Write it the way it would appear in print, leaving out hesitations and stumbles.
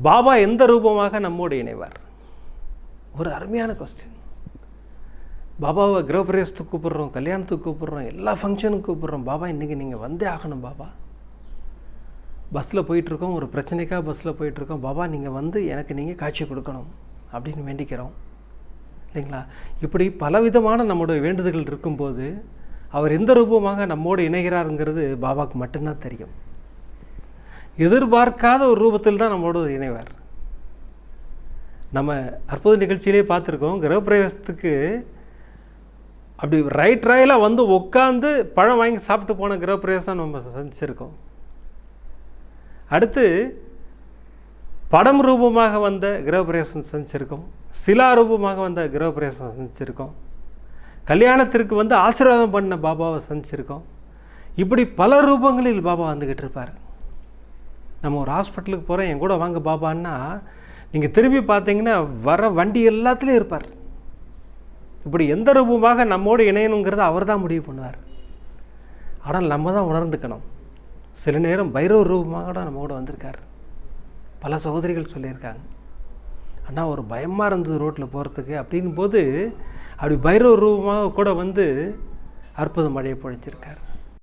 பாபா எந்த ரூபமாக நம்மோடு இணைவார்? ஒரு அருமையான கொஸ்டின். பாபாவை கிரகப்பிரவேசத்துக்கு கூப்பிட்றோம், கல்யாணத்துக்கு கூப்பிட்றோம், எல்லா ஃபங்க்ஷனுக்கு கூப்பிட்றோம். பாபா இன்றைக்கி நீங்கள் வந்தே ஆகணும் பாபா. பஸ்ஸில் போயிட்டுருக்கோம், ஒரு பிரச்சனைக்காக பஸ்ஸில் போயிட்டுருக்கோம், பாபா நீங்கள் வந்து எனக்கு நீங்கள் காட்சி கொடுக்கணும் அப்படின்னு வேண்டிக்கிறோம் இல்லைங்களா? இப்படி பலவிதமான நம்முடைய வேண்டுதல்கள் இருக்கும்போது அவர் எந்த ரூபமாக நம்மோடு இணைகிறாருங்கிறது பாபாவுக்கு மட்டும்தான் தெரியும். எதிர்பார்க்காத ஒரு ரூபத்தில் தான் நம்மளோடு இணைவார். நம்ம அற்புத நிகழ்ச்சியிலே பார்த்துருக்கோம், கிரகப்பிரவேசத்துக்கு அப்படி ரைட் ராயலாக வந்து உட்காந்து பழம் வாங்கி சாப்பிட்டு போன கிரகப்பிரவேசம் நம்ம சந்திச்சிருக்கோம். அடுத்து படம் ரூபமாக வந்த கிரகப்பிரவேசம் சந்திச்சிருக்கோம், சிலா ரூபமாக வந்த கிரகப்பிரவேசம் சந்திச்சிருக்கோம், கல்யாணத்திற்கு வந்து ஆசீர்வாதம் பண்ண பாபாவை சந்திச்சிருக்கோம். இப்படி பல ரூபங்களில் பாபா வந்துக்கிட்டு இருப்பார். நம்ம ஒரு ஹாஸ்பிட்டலுக்கு போகிறோம், என் கூட வாங்க பாபான்னா நீங்கள் திரும்பி பார்த்தீங்கன்னா வர வண்டி எல்லாத்துலேயும் இருப்பார். இப்படி எந்த ரூபமாக நம்மோடு இணையணுங்கிறத அவர் தான் முடிவு பண்ணுவார். ஆனால் நம்ம தான் உணர்ந்துக்கணும். சில நேரம் பைரவ ரூபமாக கூட நம்ம கூட வந்திருக்கார். பல சகோதரிகள் சொல்லியிருக்காங்க, ஆனால் ஒரு பயமாக இருந்தது ரோட்டில் போகிறதுக்கு அப்படின் போது அப்படி பைரவ ரூபமாக கூட வந்து அற்புத மழையை பொழிச்சிருக்கார்.